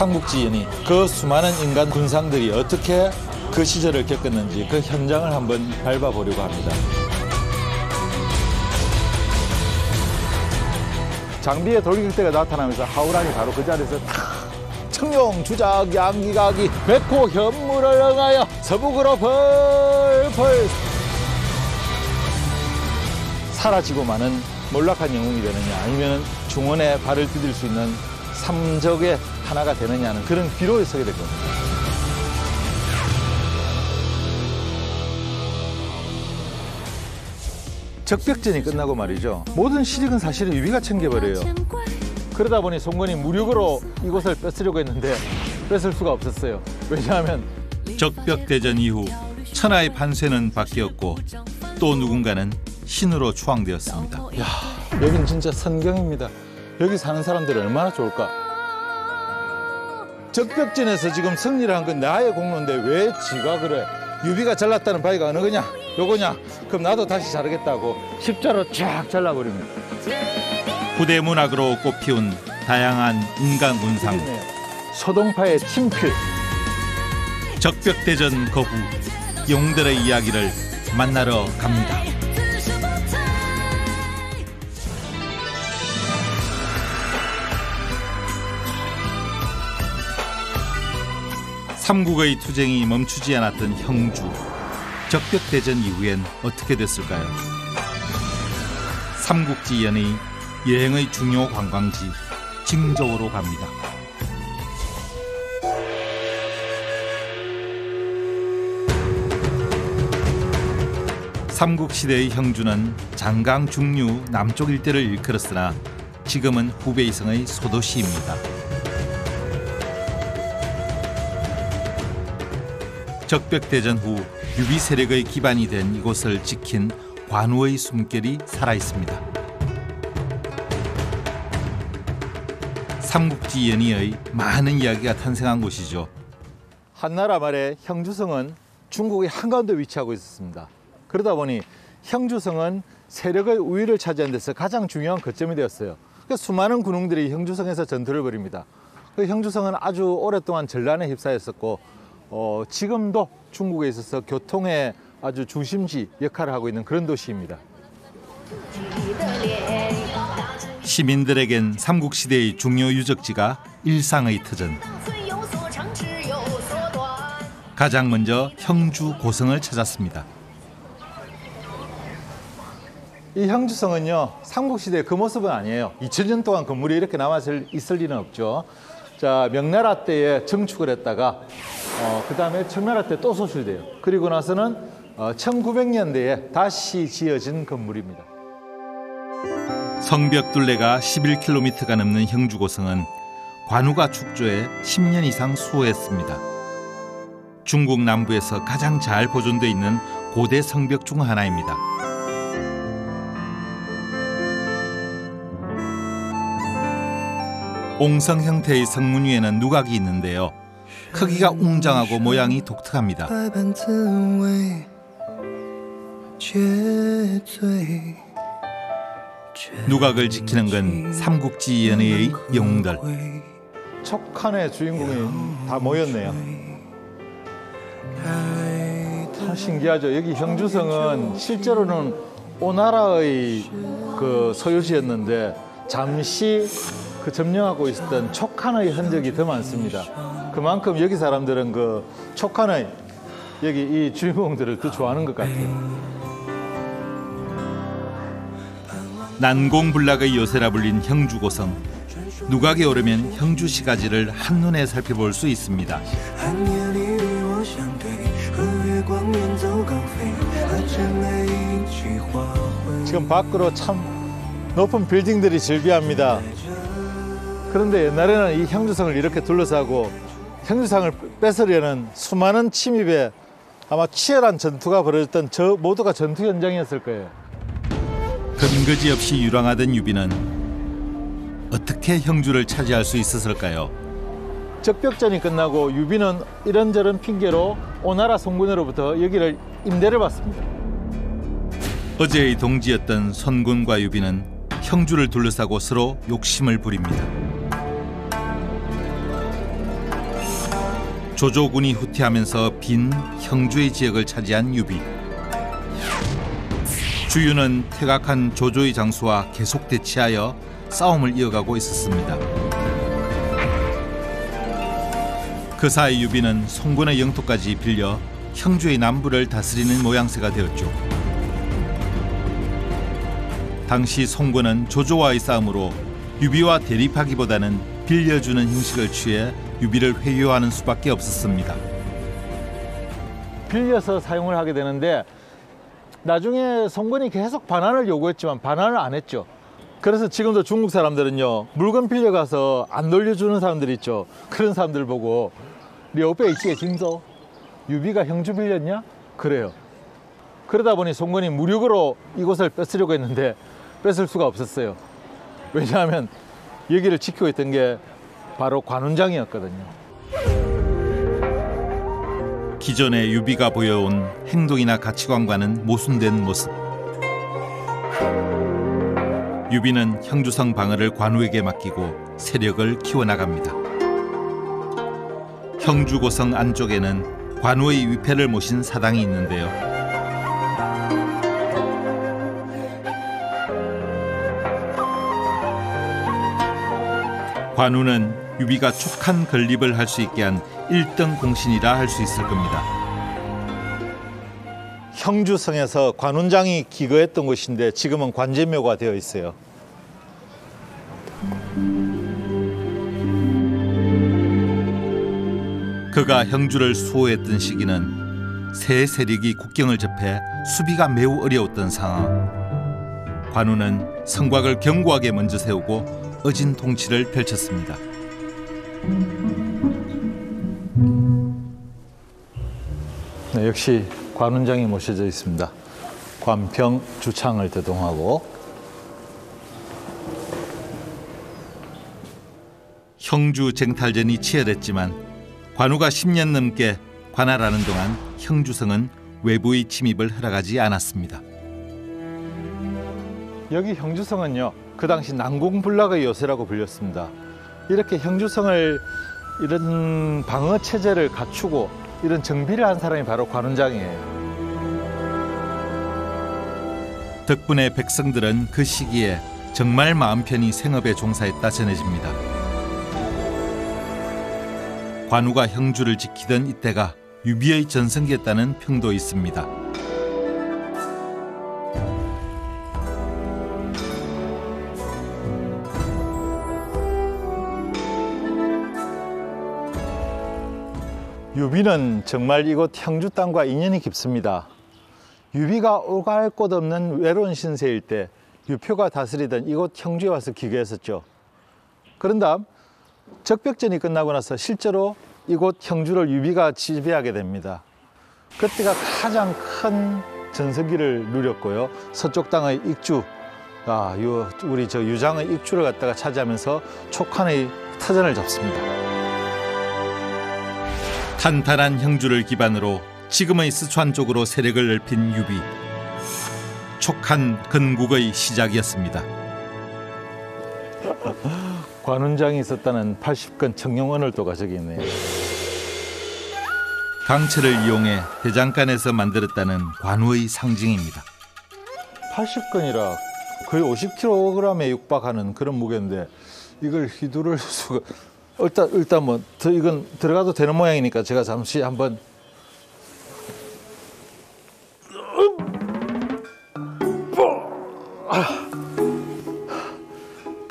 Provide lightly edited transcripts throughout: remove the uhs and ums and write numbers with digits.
삼국지연이 그 수많은 인간 군상들이 어떻게 그 시절을 겪었는지 그 현장을 한번 밟아보려고 합니다. 장비의 돌격대가 나타나면서 하우란이 바로 그 자리에서 청룡, 주작, 양기각이 백호 현무를 응하여 서북으로 펄펄 사라지고 마는 몰락한 영웅이 되느냐, 아니면 중원에 발을 디딜 수 있는 삼적의 하나가 되느냐는 그런 기로에 서게 될 겁니다. 적벽전이 끝나고 말이죠. 모든 실익은 사실은 유비가 챙겨버려요. 그러다 보니 송건이 무력으로 이곳을 뺏으려고 했는데 뺏을 수가 없었어요. 왜냐하면 적벽대전 이후 천하의 판세는 바뀌었고 또 누군가는 신으로 추앙되었습니다. 야, 여긴 진짜 선경입니다. 여기 사는 사람들이 얼마나 좋을까. 적벽전에서 지금 승리를 한 건 나의 공로인데 왜 지가 그래. 유비가 잘랐다는 바위가 어느 거냐, 요거냐, 그럼 나도 다시 자르겠다고 십자로 쫙 잘라버립니다. 후대 문학으로 꽃피운 다양한 인간 군상. 소동파의 친필. 적벽대전 거후 영웅들의 이야기를 만나러 갑니다. 삼국의 투쟁이 멈추지 않았던 형주. 적벽대전 이후엔 어떻게 됐을까요? 삼국지연의 여행의 중요 관광지 징저우로 갑니다. 삼국시대의 형주는 장강 중류 남쪽 일대를 일컬었으나 지금은 후베이성의 소도시입니다. 적벽대전 후 유비 세력의 기반이 된 이곳을 지킨 관우의 숨결이 살아있습니다. 삼국지 연의의 많은 이야기가 탄생한 곳이죠. 한나라 말에 형주성은 중국의 한가운데 위치하고 있었습니다. 그러다 보니 형주성은 세력의 우위를 차지하는 데서 가장 중요한 거점이 되었어요. 그러니까 수많은 군웅들이 형주성에서 전투를 벌입니다. 그 형주성은 아주 오랫동안 전란에 휩싸였었고 지금도 중국에 있어서 교통의 아주 중심지 역할을 하고 있는 그런 도시입니다. 시민들에겐 삼국시대의 중요 유적지가 일상의 터전. 가장 먼저 형주 고성을 찾았습니다. 이 형주성은요, 삼국시대의 그 모습은 아니에요. 2000년 동안 건물이 이렇게 남아 있을 리는 없죠. 자, 명나라 때에 정축을 했다가 그 다음에 청나라 때 또 소실돼요. 그리고 나서는 1900년대에 다시 지어진 건물입니다. 성벽 둘레가 11km가 넘는 형주고성은 관우가 축조해 10년 이상 수호했습니다. 중국 남부에서 가장 잘 보존돼 있는 고대 성벽 중 하나입니다. 옹성 형태의 성문 위에는 누각이 있는데요. 크기가 웅장하고 모양이 독특합니다. 누각을 지키는 건 삼국지 연의의 영웅들. 촉한의 주인공이 다 모였네요. 참 신기하죠. 여기 형주성은 실제로는 오나라의 그 소유지였는데 잠시 그 점령하고 있었던 촉한의 흔적이 더 많습니다. 그만큼 여기 사람들은 그 촉한의 여기 이 주인공들을 더 좋아하는 것 같아요. 난공불락의 요새라 불린 형주고성. 누각에 오르면 형주시가지를 한눈에 살펴볼 수 있습니다. 지금 밖으로 참 높은 빌딩들이 즐비합니다. 그런데 옛날에는 이 형주성을 이렇게 둘러싸고 형주성을 뺏으려는 수많은 침입에 아마 치열한 전투가 벌어졌던 저 모두가 전투 현장이었을 거예요. 근거지 없이 유랑하던 유비는 어떻게 형주를 차지할 수 있었을까요? 적벽전이 끝나고 유비는 이런저런 핑계로 오나라 송군으로부터 여기를 임대를 받습니다. 어제의 동지였던 선군과 유비는 형주를 둘러싸고 서로 욕심을 부립니다. 조조군이 후퇴하면서 빈 형주의 지역을 차지한 유비. 주유는 퇴각한 조조의 장수와 계속 대치하여 싸움을 이어가고 있었습니다. 그 사이 유비는 송군의 영토까지 빌려 형주의 남부를 다스리는 모양새가 되었죠. 당시 송군은 조조와의 싸움으로 유비와 대립하기보다는 빌려주는 형식을 취해 유비를 회유하는 수밖에 없었습니다. 빌려서 사용을 하게 되는데 나중에 송군이 계속 반환을 요구했지만 반환을 안 했죠. 그래서 지금도 중국 사람들은요, 물건 빌려가서 안 돌려주는 사람들 있죠. 그런 사람들 보고 려우베이 이치게 징조 유비가 형주 빌렸냐? 그래요. 그러다 보니 송군이 무력으로 이곳을 뺏으려고 했는데 뺏을 수가 없었어요. 왜냐하면 여기를 지키고 있던 게 바로 관운장이었거든요. 기존의 유비가 보여온 행동이나 가치관과는 모순된 모습. 유비는 형주성 방어를 관우에게 맡기고 세력을 키워나갑니다. 형주고성 안쪽에는 관우의 위패를 모신 사당이 있는데요. 관우는 유비가 촉한 건립을 할 수 있게 한 1등 공신이라 할 수 있을 겁니다. 형주성에서 관운장이 기거했던 곳인데 지금은 관제묘가 되어 있어요. 그가 형주를 수호했던 시기는 세 세력이 국경을 접해 수비가 매우 어려웠던 상황. 관우는 성곽을 견고하게 먼저 세우고 어진 통치를 펼쳤습니다. 네, 역시 관운장이 모셔져 있습니다. 관평 주창을 대동하고. 형주 쟁탈전이 치열했지만 관우가 10년 넘게 관할하는 동안 형주성은 외부의 침입을 허락하지 않았습니다. 여기 형주성은요, 그 당시 난공불락의 요새라고 불렸습니다. 이렇게 형주성을 이런 방어 체제를 갖추고 이런 정비를 한 사람이 바로 관운장이에요. 덕분에 백성들은 그 시기에 정말 마음 편히 생업에 종사했다 전해집니다. 관우가 형주를 지키던 이때가 유비의 전성기였다는 평도 있습니다. 유비는 정말 이곳 형주 땅과 인연이 깊습니다. 유비가 오갈 곳 없는 외로운 신세일 때 유표가 다스리던 이곳 형주에 와서 기거했었죠. 그런 다음 적벽전이 끝나고 나서 실제로 이곳 형주를 유비가 지배하게 됩니다. 그때가 가장 큰 전성기를 누렸고요. 서쪽 땅의 익주, 우리 유장의 익주를 갖다가 차지하면서 촉한의 터전을 잡습니다. 탄탄한 형주를 기반으로 지금의 스촨 쪽으로 세력을 넓힌 유비. 촉한 건국의 시작이었습니다. 관운장이 있었다는 80건 청룡언을도가 저기 있네요. 강철을 이용해 대장간에서 만들었다는 관우의 상징입니다. 80건이라 거의 50kg에 육박하는 그런 무게인데 이걸 휘두를 수가... 일단 뭐 이건 들어가도 되는 모양이니까 제가 잠시 한번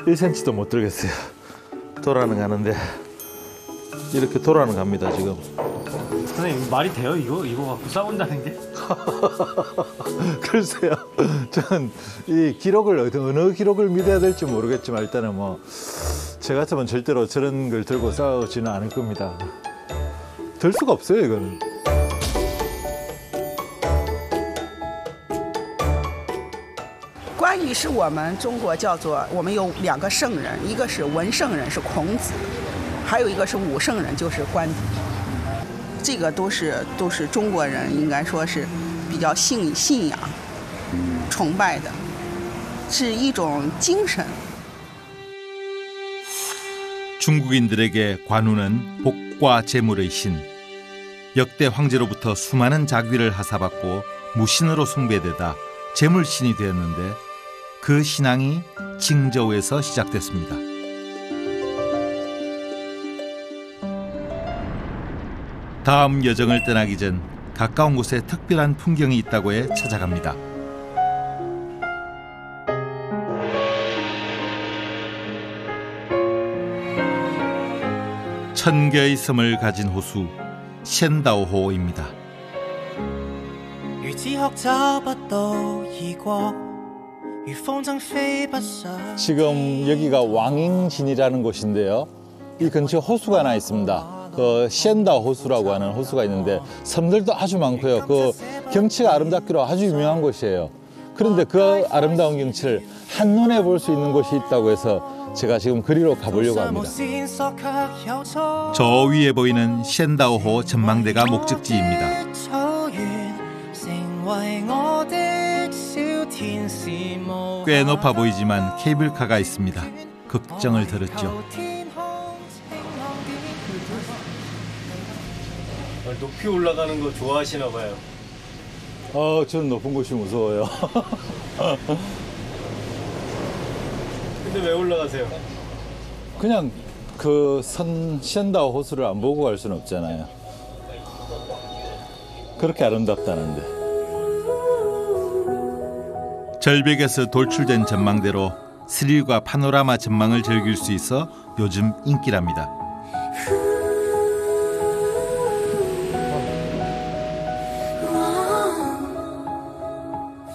1cm도 못 들겠어요. 돌아는 가는데 이렇게 돌아는 갑니다 지금. 선생님 말이 돼요? 이거 갖고 싸운다는 게? 글쎄요. 저는 이 기록을 어느 기록을 믿어야 될지 모르겠지만 일단은 뭐 제 같으면 절대로 저런 걸 들고 싸우지는 않을 겁니다. 들 수가 없어요 이거는. 关羽是我们中国叫做我们有2个圣人，一个是文圣人是孔子，还有一个是武圣人就是关羽。这个都是中国人应该说是比较信仰、崇拜的，是一种精神。 중국인들에게 관우는 복과 재물의 신, 역대 황제로부터 수많은 자귀를 하사받고 무신으로 숭배되다 재물신이 되었는데 그 신앙이 징저우에서 시작됐습니다. 다음 여정을 떠나기 전 가까운 곳에 특별한 풍경이 있다고 해 찾아갑니다. 천 개의 섬을 가진 호수 셴다오호입니다. 지금 여기가 왕잉진이라는 곳인데요. 이 근처에 호수가 하나 있습니다. 그 셴다 호수라고 하는 호수가 있는데 섬들도 아주 많고요. 그 경치가 아름답기로 아주 유명한 곳이에요. 그런데 그 아름다운 경치를 한눈에 볼 수 있는 곳이 있다고 해서 제가 지금 그리로 가보려고 합니다. 저 위에 보이는 셴다오호 전망대가 목적지입니다. 꽤 높아 보이지만 케이블카가 있습니다. 걱정을 들었죠. 높이 올라가는 거 좋아하시나 봐요. 저는 높은 곳이 무서워요. 근데 왜 올라가세요? 그냥 그 셴다오 호수를 안 보고 갈 수는 없잖아요. 그렇게 아름답다는데. 절벽에서 돌출된 전망대로 스릴과 파노라마 전망을 즐길 수 있어 요즘 인기랍니다.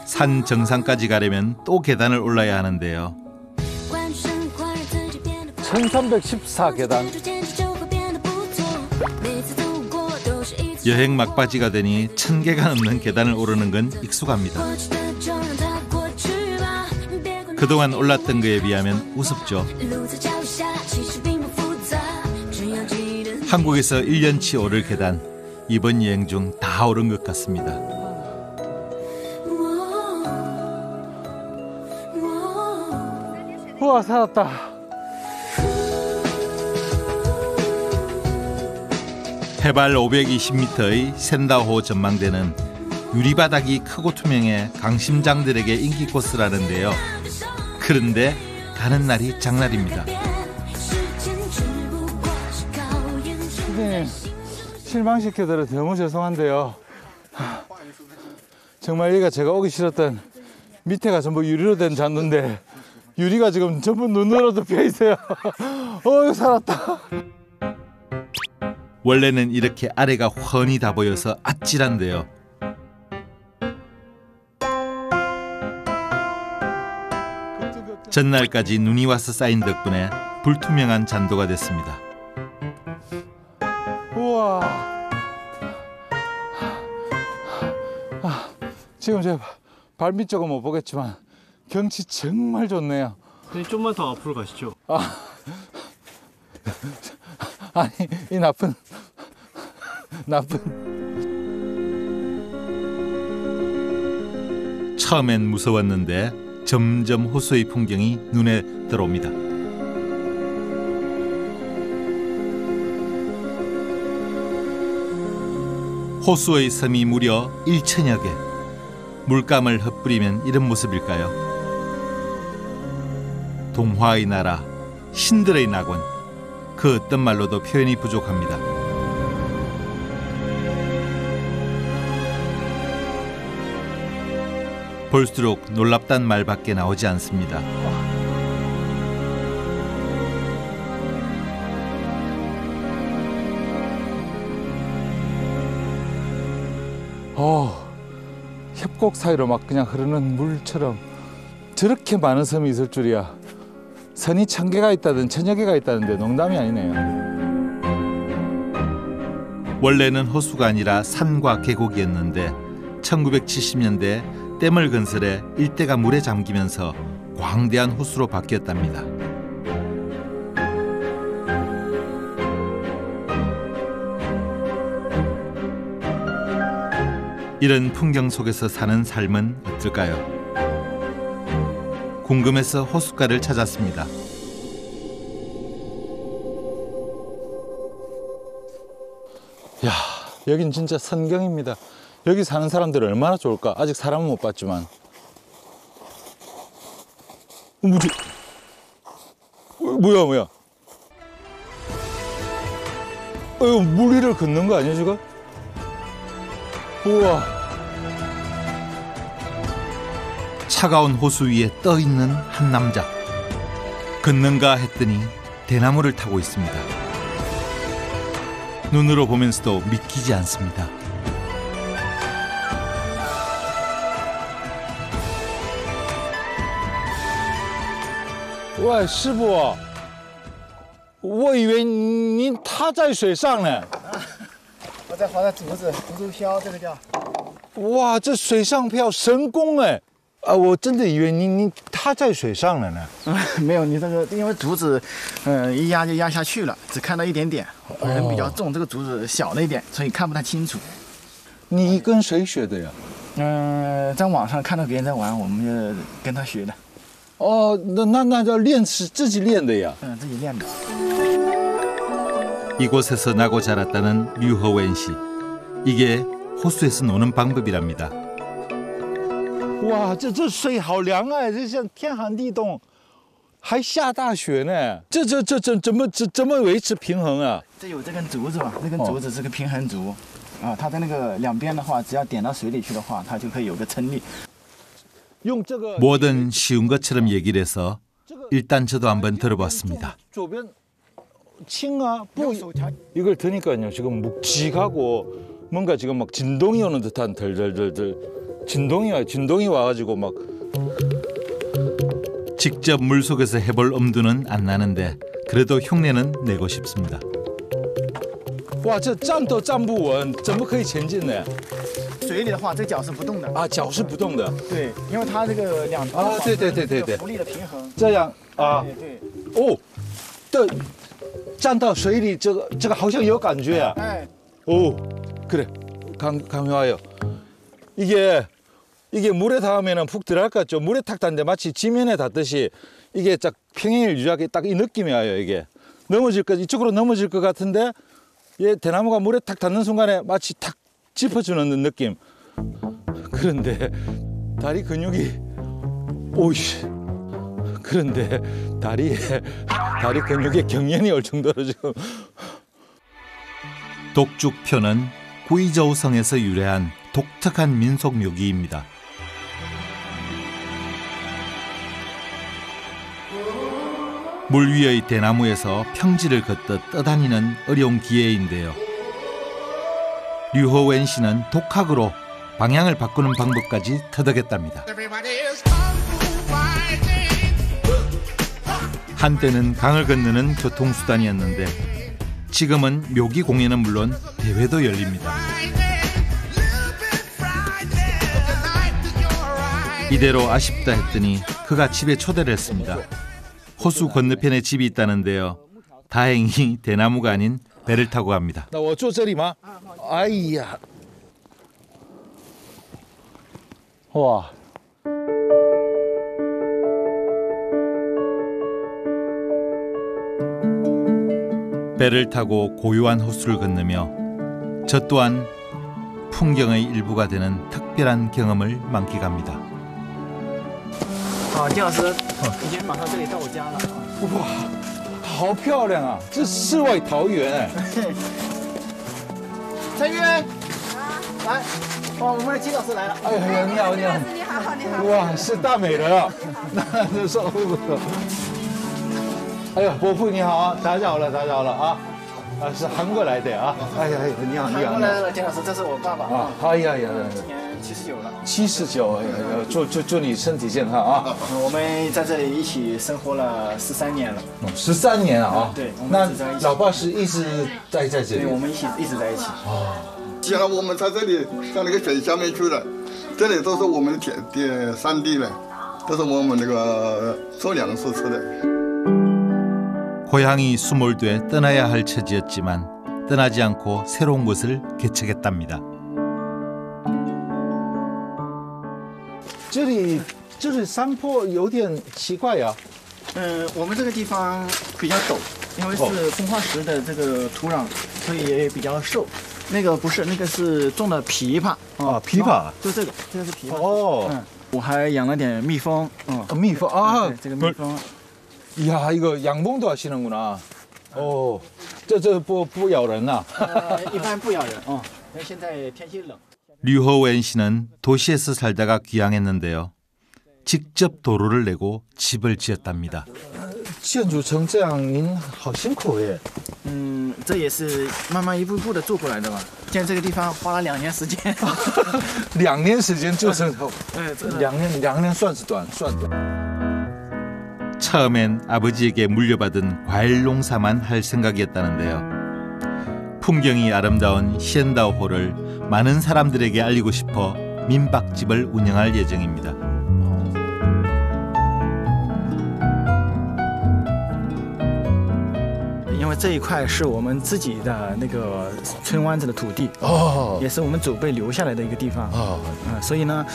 산 정상까지 가려면 또 계단을 올라야 하는데요. 1314계단. 여행 막바지가 되니 1000개가 넘는 계단을 오르는 건 익숙합니다. 그동안 올랐던 거에 비하면 우습죠. 한국에서 1년치 오를 계단, 이번 여행 중 다 오른 것 같습니다. 우와, 살았다. 해발 520m의 샌다호 전망대는 유리바닥이 크고 투명해 강심장들에게 인기 코스라는데요. 그런데 가는 날이 장날입니다. 선생님, 실망시켜드려 너무 죄송한데요. 정말 여기가 제가 오기 싫었던 밑에가 전부 유리로 된 잔도인데 유리가 지금 전부 눈으로 덮여 있어요. 살았다. 원래는 이렇게 아래가 훤히 다 보여서 아찔한데요. 전날까지 눈이 와서 쌓인 덕분에 불투명한 잔도가 됐습니다. 우와. 지금 제 발밑 쪽은 못 보겠지만 경치 정말 좋네요. 근데 좀만 더 앞으로 가시죠. 아니, 이 나쁜. 처음엔 무서웠는데 점점 호수의 풍경이 눈에 들어옵니다. 호수의 섬이 무려 1000여 개. 물감을 흩뿌리면 이런 모습일까요? 동화의 나라, 신들의 낙원. 그 어떤 말로도 표현이 부족합니다. 볼수록 놀랍단 말밖에 나오지 않습니다. 협곡 사이로 막 그냥 흐르는 물처럼 저렇게 많은 섬이 있을 줄이야. 선이 1000개가 있다든 1000여 개가 있다는데 농담이 아니네요. 원래는 호수가 아니라 산과 계곡이었는데 1970년대 댐을 건설해 일대가 물에 잠기면서 광대한 호수로 바뀌었답니다. 이런 풍경 속에서 사는 삶은 어떨까요? 궁금해서 호숫가를 찾았습니다. 야, 여긴 진짜 선경입니다. 여기 사는 사람들 얼마나 좋을까. 아직 사람은 못 봤지만. 뭐지? 뭐야? 물 위를 걷는 거 아니야 지금? 우와. 차가운 호수 위에 떠 있는 한 남자. 걷는가 했더니 대나무를 타고 있습니다. 눈으로 보면서도 믿기지 않습니다.喂，师傅，我以为您踏在水上呢。我在划的竹子，竹漂，这个叫。哇，这水上漂神功哎！啊，我真的以为您踏在水上了呢。没有，你这个因为竹子，一压就压下去了，只看到一点点。人比较重，这个竹子小了一点，所以看不太清楚。你跟谁学的呀？在网上看到别人在玩，我们就跟他学的。 那叫练是自己练的呀。自己练的。 이곳에서 나고 자랐다는 류허웬 씨. 이게 호수에서 노는 방법이랍니다. 哇，这水好凉啊，这像天寒地冻，还下大雪呢。这怎么维持平衡啊？这有这根竹子嘛，这根竹子是个平衡竹，它在那个两边的话，只要点到水里去的话，它就可以有个撑力。 뭐든 쉬운 것처럼 얘기를 해서 일단 저도 한번 들어봤습니다. 이걸 드니까요 지금 묵직하고 뭔가 지금 막 진동이 오는 듯한 덜덜덜덜 진동이 와가지고 막 직접 물속에서 해볼 엄두는 안 나는데 그래도 흉내는 내고 싶습니다. 哇，这站都站不稳，怎么可以前进呢？ 水里的话，这脚是不动的啊，脚是不动的。对，因为它这个两边对，浮力的平衡。这样啊，对。哦，对，站到水里，这个好像有感觉啊。哎。오, 그래. 감이 와요. 이게 물에 닿으면 푹 들어갈 것 같죠. 물에 탁 닿는데 마치 지면에 닿듯이 이게 딱 평행을 유지하게 딱 이 느낌이 와요. 이게 이쪽으로 넘어질 것 같은데 얘 대나무가 물에 탁 닿는 순간에 마치 탁 짚어주는 느낌. 그런데 다리 근육이 오이씨. 그런데 다리 근육에 경련이 올 정도로 지금. 독죽표는 구이저우 성에서 유래한 독특한 민속 묘기입니다. 물 위의 대나무에서 평지를 걷듯 떠다니는 어려운 기회인데요. 류허웬 씨는 독학으로 방향을 바꾸는 방법까지 터득했답니다. 한때는 강을 건너는 교통수단이었는데 지금은 묘기 공연은 물론 대회도 열립니다. 이대로 아쉽다 했더니 그가 집에 초대를 했습니다. 호수 건너편에 집이 있다는데요. 다행히 대나무가 아닌 배를 타고 갑니다. 那我坐这里吗？哎呀，哇！ 배를 타고 고요한 호수를 건너며 저 또한 풍경의 일부가 되는 특별한 경험을 만끽합니다. 好，金老师，已经马上这里到我家了。哇，好漂亮啊！这世外桃源哎。陈玉，来，我们的金老师来了。哎呀，你好，你好，你好，你好。哇，是大美人啊！那稍后不错。哎呀，伯父你好啊，打扰了啊！啊，是韩国来的啊！哎呀，你好，你好。韩国来了，金老师，这是我爸爸啊。哎呀，今年79了。79，哎呀，祝你身体健康啊！我们在这里一起生活了13年了。13年了啊！对，那老爸是一直待在这里。对，我们一直在一起。哦。现在我们在这里，到那个水下面去了，这里都是我们的山地了，都是我们那个收粮食吃的。 고향이 수몰돼 떠나야 할 처지였지만 떠나지 않고 새로운 곳을 개척했답니다. 这里山坡有点奇怪呀。我们这个地方比较陡，因为是风化石的这个土壤，所以也比较瘦。那个不是，那个是种的枇杷啊枇杷就这个是枇杷。哦，我还养了点蜜蜂。蜜蜂啊，对这个蜜蜂。 이야 이거 양봉도 하시는구나. 어, 这不咬人呐？一般不咬人因为现在天气冷。 류허웬 씨는 도시에서 살다가 귀향했는데요. 직접 도로를 내고 집을 지었답니다. 建筑成这样，您好辛苦耶。这也是慢慢一步一步的做过来的嘛。建这个地方花了2年时间。2年时间就成，2年算是短，算短。 처음엔 아버지에게 물려받은 과일 농사만 할 생각이었다는데요. 풍경이 아름다운 시엔다오호를 많은 사람들에게 알리고 싶어 민박집을 운영할 예정입니다. 因为这一块是我们自己的那个村湾子的土地，也是我们祖辈留下来的一个地方所以呢，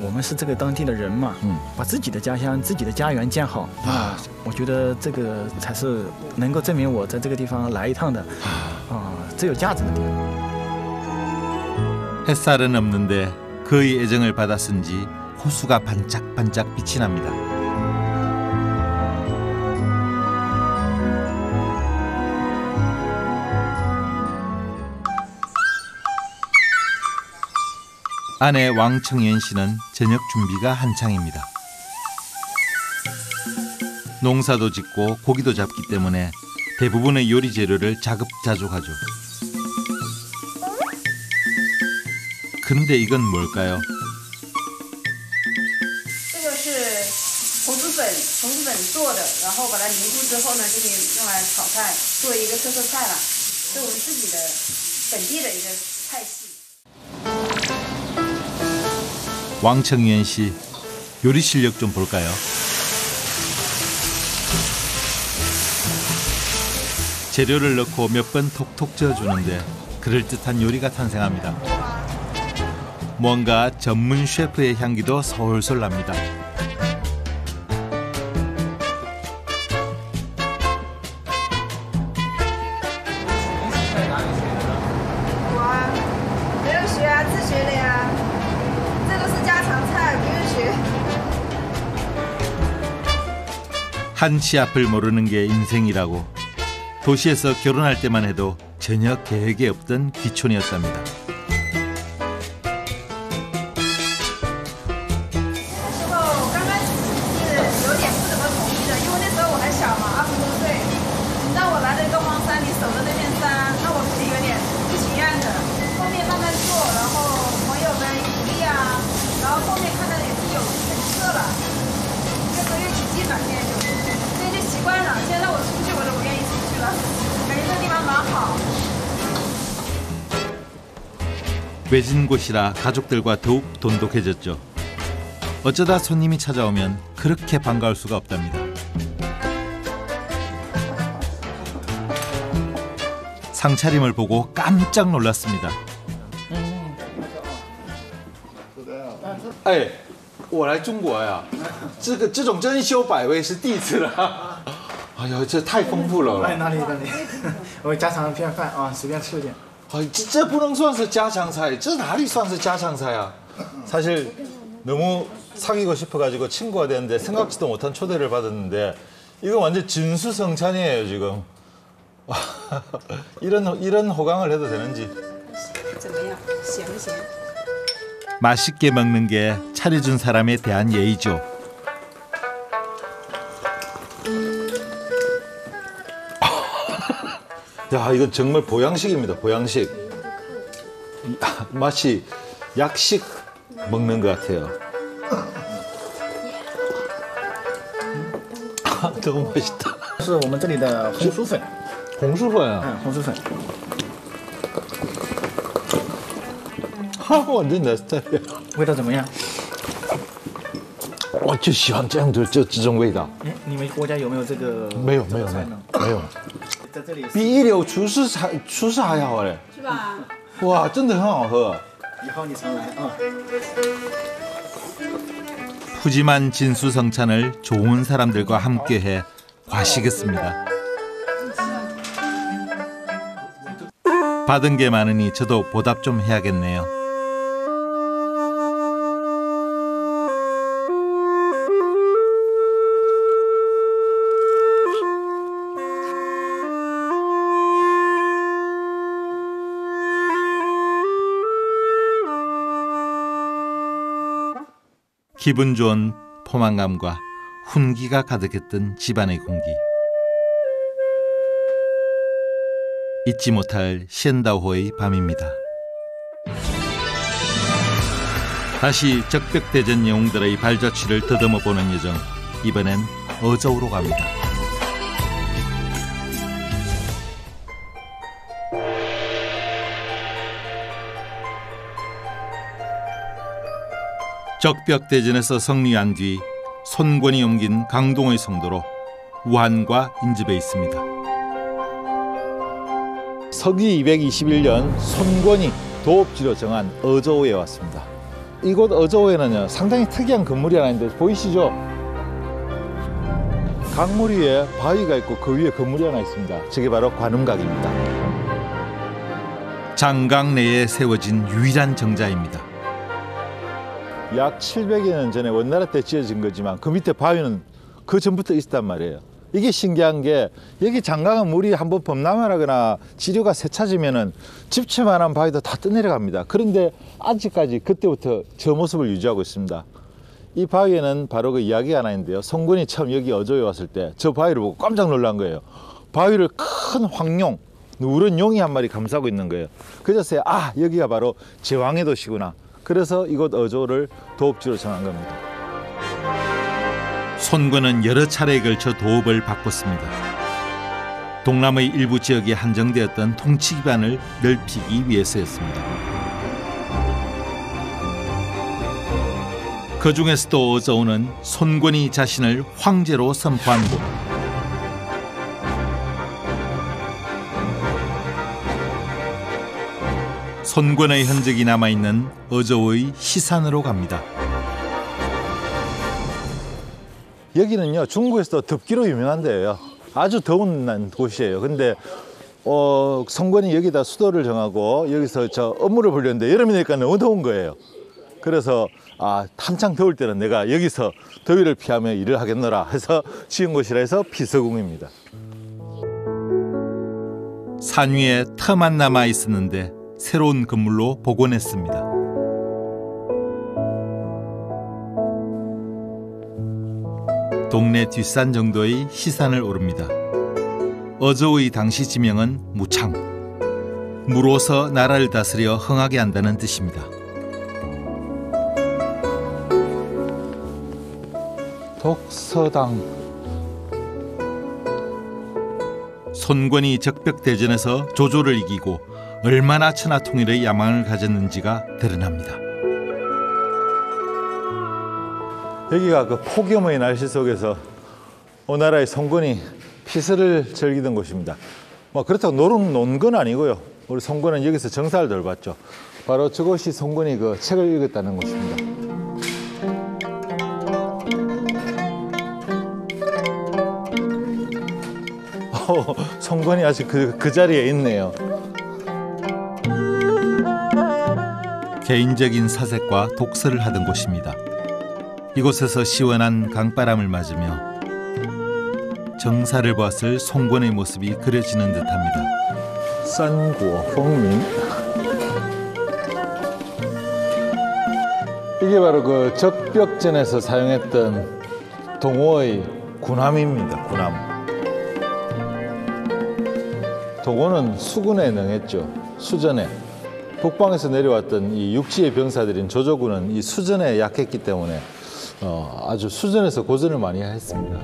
我们是这个当地的人嘛，把自己的家乡、自己的家园建好我觉得这个才是能够证明我在这个地方来一趟的最有价值的地方。 햇살은 없는데 그의 애정을 받았은지 호수가 반짝반짝 빛이 납니다. 아내 왕청연 씨는 저녁 준비가 한창입니다. 농사도 짓고 고기도 잡기 때문에 대부분의 요리 재료를 자급자족하죠. 근데 이건 뭘까요? 这个是红薯粉做的，然后把它凝固之后呢，就可以用来炒菜，作为一个特色菜了，是我们自己的本地的一个菜系。 왕청연 씨 요리 실력 좀 볼까요? 재료를 넣고 몇 번 톡톡 저어주는데 그럴듯한 요리가 탄생합니다. 뭔가 전문 셰프의 향기도 솔솔 납니다. 한치 앞을 모르는 게 인생이라고 도시에서 결혼할 때만 해도 전혀 계획에 없던 귀촌이었답니다. 现在我出去我都不愿意出去了，感觉这地方蛮好。 외진 곳이라 가족들과 더욱 돈독해졌죠. 어쩌다 손님이 찾아오면 그렇게 반가울 수가 없답니다. 상차림을 보고 깜짝 놀랐습니다. 哎，我来中国呀，这种珍馐百味是第一次了。哎呀，这太丰富了。哪里？我家常便饭随便吃点。 这不能算是家常菜，这哪里算是家常菜啊？ 사실 너무 사귀고 싶어가지고 친구가 됐는데 생각지도 못한 초대를 받았는데 이거 완전 진수성찬이에요 지금. 이런 호강을 해도 되는지. 怎么样？咸不咸？ 맛있게 먹는 게 차려준 사람에 대한 예의죠. 야, 이건 정말 보양식입니다. 보양식. 맛이 약식 먹는 것 같아요. 너무 맛있다. 是我们这里的红薯粉。 홍수粉. 红薯粉。 완전 내 스타일이야. 味道怎么样？我就喜欢这样的这种味道。你们国家有没有这个？没有。在这里。 比一流厨师还好嘞。是吧？哇，真的很好喝。以后你常来푸짐한 진수성찬을 좋은 사람들과 함께해 과식했습니다. 받은 게 많으니 저도 보답 좀 해야겠네요. 기분 좋은 포만감과 훈기가 가득했던 집안의 공기. 잊지 못할 시엔다오호의 밤입니다. 다시 적벽대전 영웅들의 발자취를 더듬어 보는 여정. 이번엔 어저우로 갑니다. 적벽대전에서 승리한 뒤 손권이 옮긴 강동의 성도로 우한과 인접해 있습니다. 서기 221년 손권이 도읍지로 정한 어저오에 왔습니다. 이곳 어저오에는요, 상당히 특이한 건물이 하나 있는데 보이시죠? 강물 위에 바위가 있고 그 위에 건물이 하나 있습니다. 저게 바로 관음각입니다. 장강 내에 세워진 유일한 정자입니다. 약 700여 년 전에 원나라 때 지어진 거지만 그 밑에 바위는 그 전부터 있었단 말이에요. 이게 신기한 게 여기 장강은 물이 한번 범람하거나 지류가 세차지면은 집채만한 바위도 다 떠내려갑니다. 그런데 아직까지 그때부터 저 모습을 유지하고 있습니다. 이 바위에는 바로 그 이야기가 하나 있는데요. 성군이 처음 여기 어조에 왔을 때 저 바위를 보고 깜짝 놀란 거예요. 바위를 큰 황룡, 누런 용이 한 마리 감싸고 있는 거예요. 그래서 아, 여기가 바로 제왕의 도시구나. 그래서 이곳 어조를 도읍지로 정한 겁니다. 손권은 여러 차례에 걸쳐 도읍을 바꿨습니다. 동남의 일부 지역에 한정되었던 통치 기반을 넓히기 위해서였습니다. 그 중에서도 어저우는 손권이 자신을 황제로 선포한 곳. 손권의 흔적이 남아있는 어저우의 시산으로 갑니다. 여기는요, 중국에서도 덥기로 유명한 데예요. 아주 더운 곳이에요. 근데 손권이 여기다 수도를 정하고 여기서 저 업무를 벌였는데 여름이 되니까 너무 더운 거예요. 그래서 한창 더울 때는 내가 여기서 더위를 피하며 일을 하겠노라 해서 지은 곳이라 해서 피서궁입니다. 산 위에 터만 남아 있었는데 새로운 건물로 복원했습니다. 동네 뒷산 정도의 시산을 오릅니다. 어저우의 당시 지명은 무창. 무로서 나라를 다스려 흥하게 한다는 뜻입니다. 독서당. 손권이 적벽대전에서 조조를 이기고 얼마나 천하통일의 야망을 가졌는지가 드러납니다. 여기가 그 폭염의 날씨 속에서 오나라의 손권이 피서를 즐기던 곳입니다. 뭐 그렇다고 논 건 아니고요. 우리 손권은 여기서 정사를 돌봤죠. 바로 저곳이 손권이 그 책을 읽었다는 곳입니다. 손권이 아직 그 자리에 있네요. 개인적인 사색과 독서를 하던 곳입니다. 이곳에서 시원한 강바람을 맞으며 정사를 보았을 손권의 모습이 그려지는 듯합니다. 산구어펑민. 이게 바로 그 적벽전에서 사용했던 동호의 군함입니다. 군함. 동호는 수군에 능했죠. 수전에. 북방에서 내려왔던 이 육지의 병사들인 조조군은 이 수전에 약했기 때문에 아주 수전에서 고전을 많이 했습니다.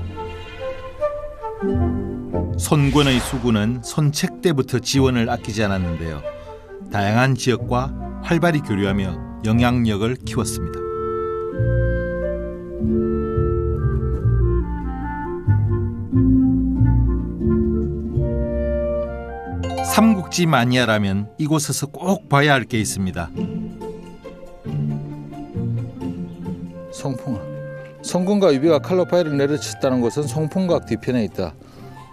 손권의 수군은 손책 때부터 지원을 아끼지 않았는데요. 다양한 지역과 활발히 교류하며 영향력을 키웠습니다. 삼국지 마니아라면 이곳에서 꼭 봐야 할 게 있습니다. 송풍아. 손권과 유비가 칼로 바위를 내려쳤다는 곳은 송풍각 뒤편에 있다.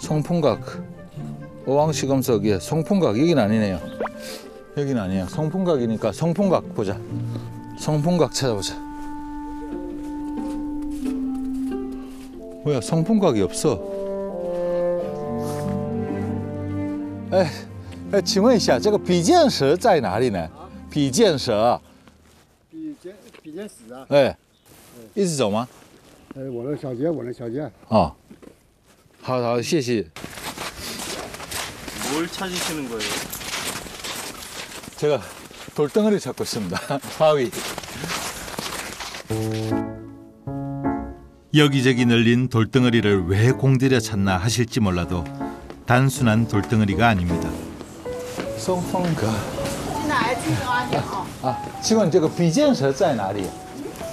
송풍각. 어왕시검석에 송풍각. 여긴 아니네요. 여기는 아니야. 성풍각이니까 성풍각 보자. 성풍각 찾아보자. 뭐야, 성풍각이 없어. 哎，请问一下，这个比剑石在哪里呢？比剑石。比剑石啊。哎，一直走吗？我的小姐，我的小姐。哦，好好，谢谢。 뭘 찾으시는 거예요? 제가 돌덩어리 찾고 있습니다. 바위. 여기저기 널린 돌덩어리를 왜 공들여 찾나 하실지 몰라도 단순한 돌덩어리가 아닙니다. 松风阁。请问这个比剑石在哪里？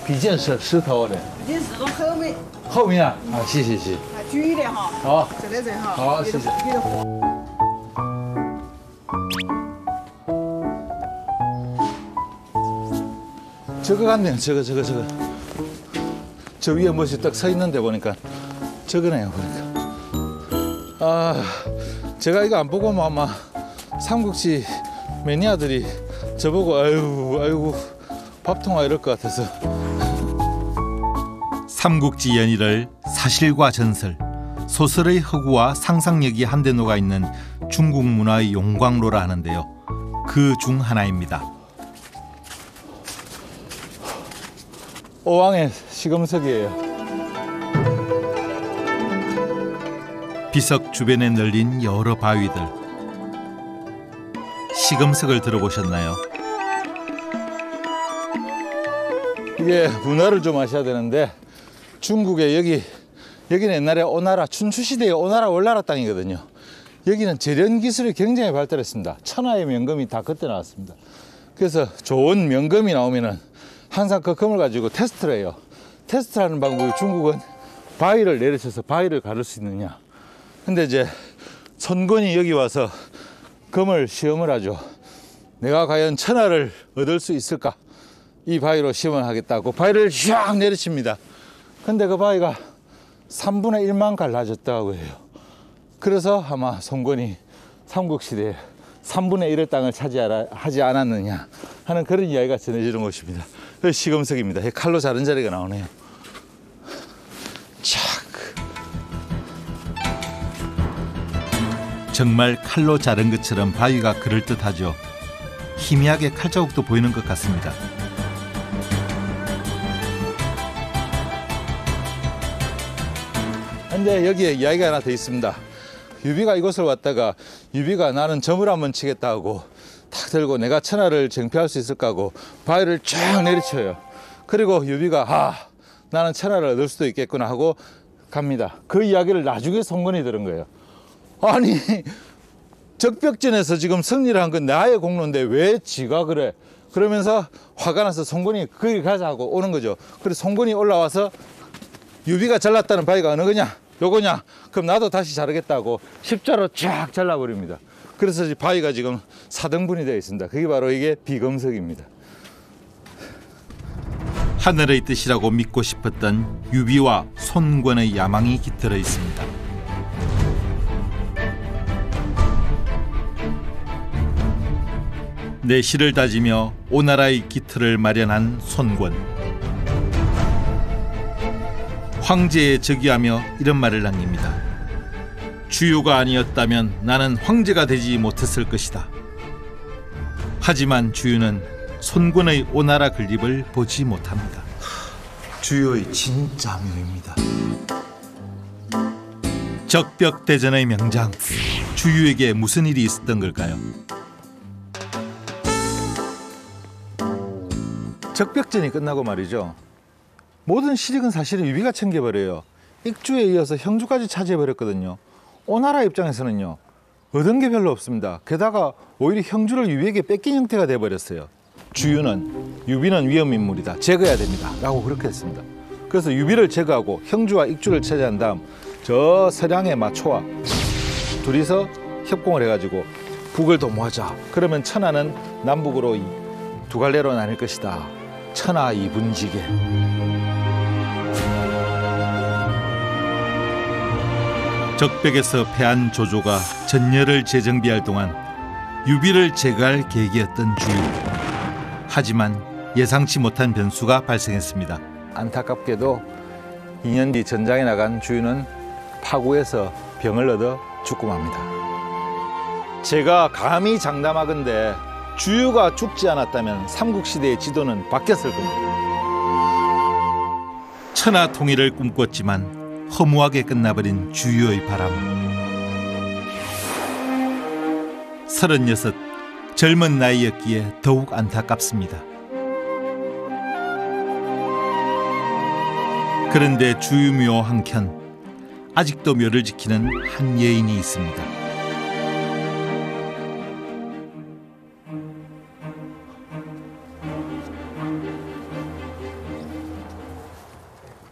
比剑石石头的。比剑石从后面。后面啊，谢谢。注意点哈。好。这里哈。好，谢谢。 저거 같네요. 저거. 저 위에 뭐지 딱 서 있는데 보니까 저거네요. 보니까. 아, 제가 이거 안 보고 아마 삼국지 매니아들이 저보고 아이고 밥통아 이럴 것 같아서. 삼국지 연의를 사실과 전설, 소설의 허구와 상상력이 한데 녹아 있는 중국 문화의 용광로라 하는데요. 그 중 하나입니다. 오왕의 시금석이에요. 비석 주변에 널린 여러 바위들. 시금석을 들어보셨나요? 이게 문화를 좀 아셔야 되는데 중국에 여기는 옛날에 오나라 춘추시대의 오나라 월나라 땅이거든요. 여기는 재련 기술이 굉장히 발달했습니다. 천하의 명금이 다 그때 나왔습니다. 그래서 좋은 명금이 나오면은 항상 그 금을 가지고 테스트를 해요. 테스트하는 방법이 중국은 바위를 내리쳐서 바위를 가를 수 있느냐. 근데 이제 선권이 여기 와서 금을 시험을 하죠. 내가 과연 천하를 얻을 수 있을까? 이 바위로 시험을 하겠다고 바위를 쫙 내리칩니다. 근데 그 바위가 3분의 1만 갈라졌다고 해요. 그래서 아마 선권이 삼국시대에 3분의 1의 땅을 차지하지 않았느냐 하는 그런 이야기가 전해지는 것입니다. 시금석입니다. 칼로 자른 자리가 나오네요. 착. 정말 칼로 자른 것처럼 바위가 그럴듯하죠. 희미하게 칼자국도 보이는 것 같습니다. 근데 여기에 이야기가 하나 더 있습니다. 유비가 이곳을 왔다가 유비가 나는 점을 한번 치겠다 하고 탁 들고 내가 천하를 쟁취할 수 있을까 하고 바위를 쫙 내리쳐요. 그리고 유비가 나는 천하를 얻을 수도 있겠구나 하고 갑니다. 그 이야기를 나중에 선권이 들은 거예요. 아니 적벽전에서 지금 승리를 한 건 나의 공로인데 왜 지가 그래? 그러면서 화가 나서 선권이 거기 가자 하고 오는 거죠. 그래서 선권이 올라와서 유비가 잘랐다는 바위가 어느 거냐? 요거냐? 그럼 나도 다시 자르겠다고 십자로 쫙 잘라버립니다. 그래서 바위가 지금 4등분이 되어 있습니다. 그게 바로 이게 비금석입니다. 하늘의 뜻이라고 믿고 싶었던 유비와 손권의 야망이 깃들어 있습니다. 내실을 다지며 오나라의 기틀을 마련한 손권. 황제에 즉위하며 이런 말을 남깁니다. 주유가 아니었다면 나는 황제가 되지 못했을 것이다. 하지만 주유는 손권의 오나라 건립을 보지 못합니다. 주유의 진짜 묘입니다. 적벽대전의 명장, 주유에게 무슨 일이 있었던 걸까요? 적벽전이 끝나고 말이죠. 모든 실익은 사실은 유비가 챙겨버려요. 익주에 이어서 형주까지 차지해버렸거든요. 오나라 입장에서는요, 얻은 게 별로 없습니다. 게다가 오히려 형주를 유비에게 뺏긴 형태가 돼버렸어요. 주유는 유비는 위험 인물이다, 제거해야 됩니다 라고 그렇게 했습니다. 그래서 유비를 제거하고 형주와 익주를 차지한 다음 저 서량의 마초와 둘이서 협공을 해가지고 북을 도모하자. 그러면 천하는 남북으로 두 갈래로 나뉠 것이다. 천하 이분지계. 적벽에서 패한 조조가 전열을 재정비할 동안 유비를 제거할 계기였던 주유. 하지만 예상치 못한 변수가 발생했습니다. 안타깝게도 2년 뒤 전장에 나간 주유는 파구에서 병을 얻어 죽고 맙니다. 제가 감히 장담하건대 주유가 죽지 않았다면 삼국시대의 지도는 바뀌었을 겁니다. 천하 통일을 꿈꿨지만 허무하게 끝나버린 주유의 바람. 36, 젊은 나이였기에 더욱 안타깝습니다. 그런데 주유묘 한켠 아직도 묘를 지키는 한 여인이 있습니다.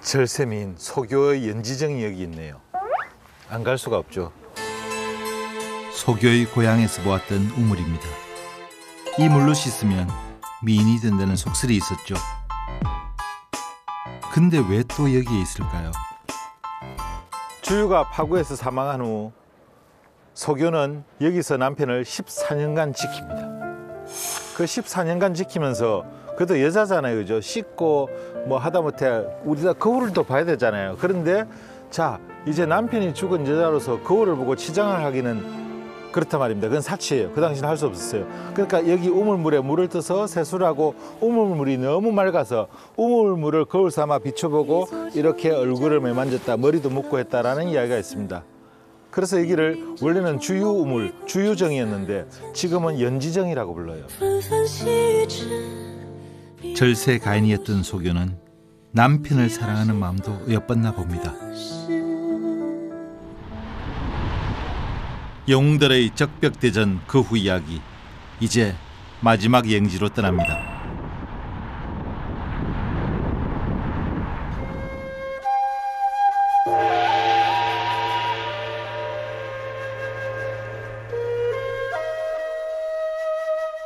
절세미인 소교의 연지정이 여기 있네요. 안 갈 수가 없죠. 소교의 고향에서 보았던 우물입니다. 이 물로 씻으면 미인이 된다는 속설이 있었죠. 근데 왜 또 여기에 있을까요? 주유가 파구에서 사망한 후 소교는 여기서 남편을 14년간 지킵니다. 그 14년간 지키면서 그래도 여자잖아요, 그죠? 씻고 뭐 하다못해 우리가 거울을 또 봐야 되잖아요. 그런데 자, 이제 남편이 죽은 여자로서 거울을 보고 치장을 하기는 그렇단 말입니다. 그건 사치예요. 그 당시는 할 수 없었어요. 그러니까 여기 우물물에 물을 떠서 세수를 하고 우물물이 너무 맑아서 우물물을 거울 삼아 비춰보고 이렇게 얼굴을 매만졌다, 머리도 묶고 했다라는 이야기가 있습니다. 그래서 여기를 원래는 주유우물, 주유정이었는데 지금은 연지정이라고 불러요. 절세 가인이었던 소교는 남편을 사랑하는 마음도 엿봤나 봅니다. 영웅들의 적벽대전 그 후 이야기, 이제 마지막 여행지로 떠납니다.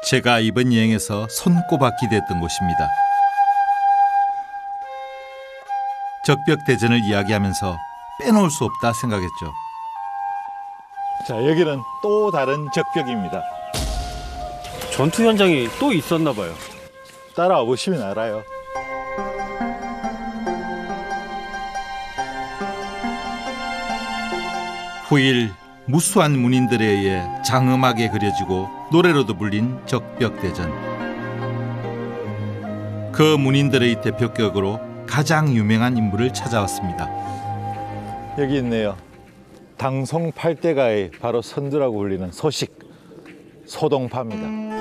제가 이번 여행에서 손꼽아 기대했던 곳입니다. 적벽대전을 이야기하면서 빼놓을 수 없다 생각했죠. 자, 여기는 또 다른 적벽입니다. 전투 현장이 또 있었나 봐요. 따라와 보시면 알아요. 후일 무수한 문인들에 의해 장엄하게 그려지고 노래로도 불린 적벽대전. 그 문인들의 대표격으로 가장 유명한 인물을 찾아왔습니다. 여기 있네요. 당송 8대가의 바로 선두라고 불리는 소식, 소동파입니다.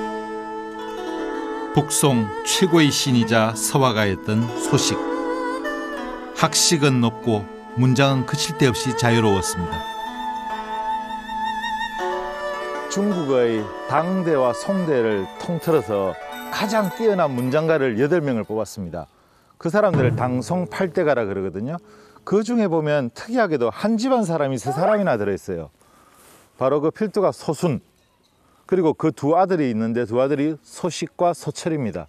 북송 최고의 신이자 서화가였던 소식. 학식은 높고 문장은 그칠 데 없이 자유로웠습니다. 중국의 당대와 송대를 통틀어서 가장 뛰어난 문장가를 8명을 뽑았습니다. 그 사람들을 당송 8대가라 그러거든요. 그 중에 보면 특이하게도 한 집안 사람이 3사람이나 들어있어요. 바로 그 필두가 소순, 그리고 그 두 아들이 있는데 두 아들이 소식과 소철입니다.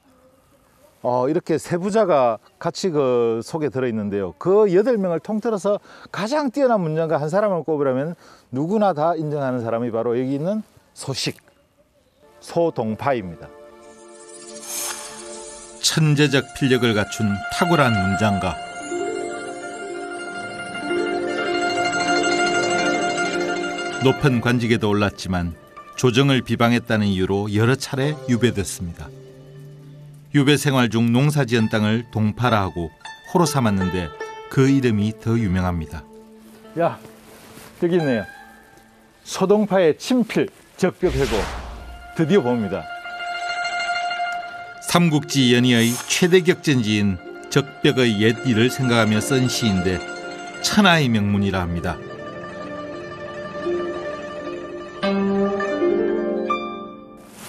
이렇게 세 부자가 같이 그 속에 들어있는데요. 그 8명을 통틀어서 가장 뛰어난 문장가 한 사람을 꼽으라면 누구나 다 인정하는 사람이 바로 여기 있는 소식, 소동파입니다. 천재적 필력을 갖춘 탁월한 문장가. 높은 관직에도 올랐지만 조정을 비방했다는 이유로 여러 차례 유배됐습니다. 유배 생활 중 농사지은 땅을 동파라 하고 호로 삼았는데 그 이름이 더 유명합니다. 야, 여기 있네요. 소동파의 친필 적벽해고 드디어 봅니다. 삼국지 연의의 최대 격전지인 적벽의 옛 일을 생각하며 쓴 시인데 천하의 명문이라 합니다.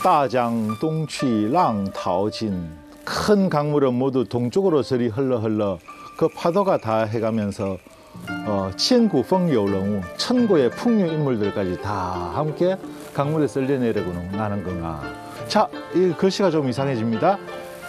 따장 동취 랑타오진, 큰 강물은 모두 동쪽으로 저리 흘러 그 파도가 다 해가면서 천구펑여우렁우, 천고의 풍류 인물들까지 다 함께 강물에 쓸려내려고 나는 건가. 자, 이 글씨가 좀 이상해집니다.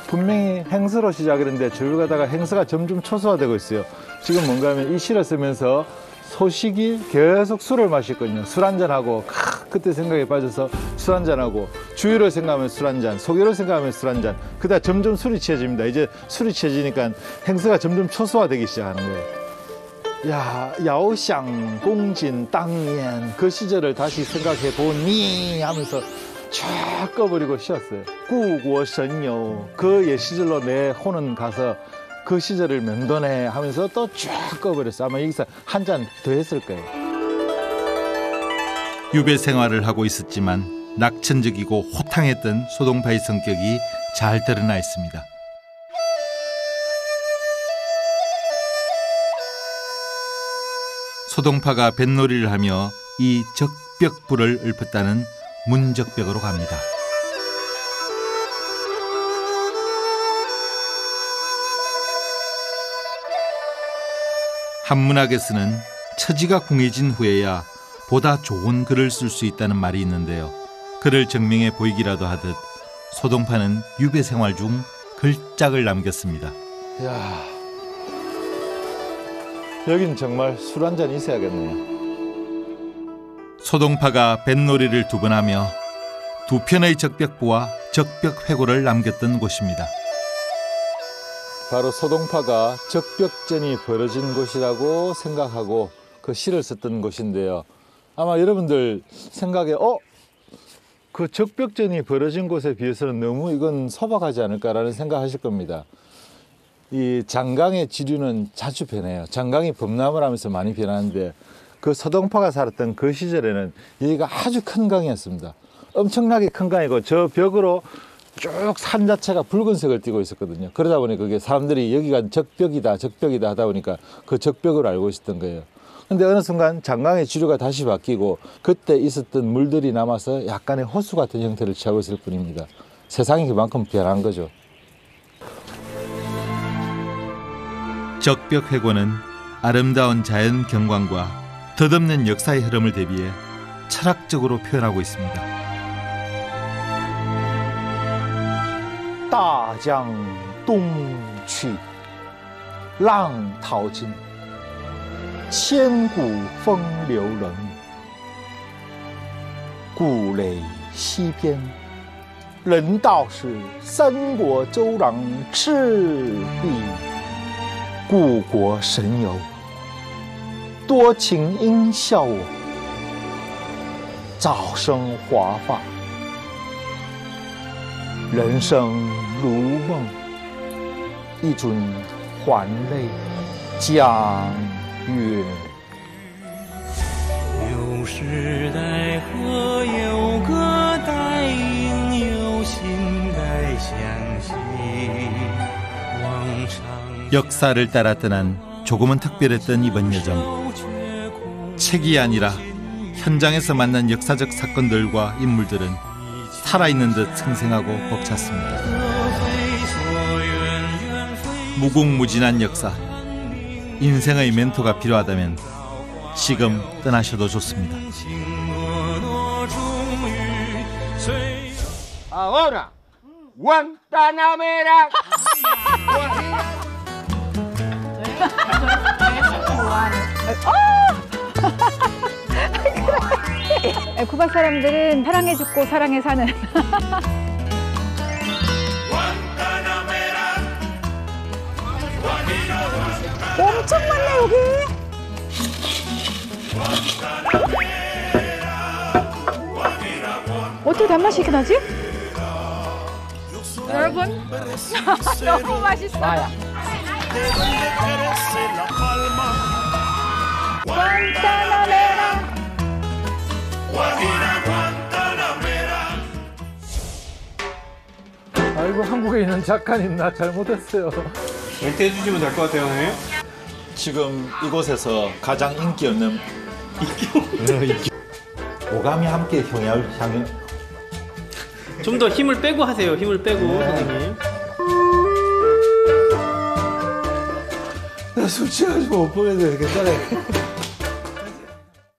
분명히 행서로 시작했는데 줄 가다가 행서가 점점 초소화되고 있어요. 지금 뭔가 하면 이 시를 쓰면서 소식이 계속 술을 마셨거든요. 술 한잔하고 그때 생각에 빠져서 술 한잔하고 주위를 생각하면 술 한잔, 소개를 생각하면 술 한잔. 그다음 점점 술이 취해집니다. 이제 술이 취해지니까 행사가 점점 초소화되기 시작하는 거예요. 야, 야오샹 공진 당년 그 시절을 다시 생각해 보니 하면서 쫙 꺼버리고 쉬었어요. 구고선요 그 옛 시절로 내 혼은 가서 그 시절을 맴도네 하면서 또 쫙 꺼버렸어요. 아마 여기서 한 잔 더 했을 거예요. 유배 생활을 하고 있었지만 낙천적이고 호탕했던 소동파의 성격이 잘 드러나 있습니다. 소동파가 뱃놀이를 하며 이 적벽불을 읊었다는 문적벽으로 갑니다. 한문학에서는 처지가 궁해진 후에야 보다 좋은 글을 쓸 수 있다는 말이 있는데요. 그를 증명해 보이기라도 하듯 소동파는 유배 생활 중 글짝을 남겼습니다. 야, 여긴 정말 술 한 잔 있어야겠네요. 소동파가 뱃놀이를 2번 하며 2편의 적벽부와 적벽회고를 남겼던 곳입니다. 바로 소동파가 적벽전이 벌어진 곳이라고 생각하고 그 시를 썼던 곳인데요. 아마 여러분들 생각에 그 적벽전이 벌어진 곳에 비해서는 너무 이건 소박하지 않을까라는 생각하실 겁니다. 이 장강의 지류는 자주 변해요. 장강이 범람을 하면서 많이 변하는데 그 소동파가 살았던 그 시절에는 여기가 아주 큰 강이었습니다. 엄청나게 큰 강이고 저 벽으로 쭉 산 자체가 붉은색을 띠고 있었거든요. 그러다 보니 그게 사람들이 여기가 적벽이다 하다 보니까 그 적벽을 알고 있었던 거예요. 근데 어느 순간 장강의 지류가 다시 바뀌고 그때 있었던 물들이 남아서 약간의 호수 같은 형태를 취하고 있을 뿐입니다. 세상이 그만큼 변한 거죠. 적벽회고는 아름다운 자연 경관과 덧없는 역사의 흐름을 대비해 철학적으로 표현하고 있습니다. 大江东去，浪淘尽，千古风流人。故垒西边，人道是三国周郎赤壁，故国神游，多情应笑我，早生华发。 人生如梦，一尊还酹江月。有时代河有个带影，有心该相惜。往常 역사를 따라 떠난 조금은 특별했던 이번 여정. 책이 아니라 현장에서 만난 역사적 사건들과 인물들은 살아있는 듯 생생하고 벅찼습니다. 무궁무진한 역사, 인생의 멘토가 필요하다면 지금 떠나셔도 좋습니다. Ahora, Guantanamera. 쿠바 사람들은 사랑해 죽고 사랑해 사는. 엄청 많네 여기. 어떻게 단맛이 이렇게 나지? 여러분 너무 맛있어요. 구안타나메라. 아이고 한국에 있는 작가님 나 잘못했어요. 멘트 해주시면 될 것 같아요, 형님. 지금 이곳에서 가장 인기 없는 오감이 함께 향연. 좀 더 힘을 빼고 하세요. 힘을 빼고 선생님. 나 술 취해가지고 못 보내도 괜찮아요.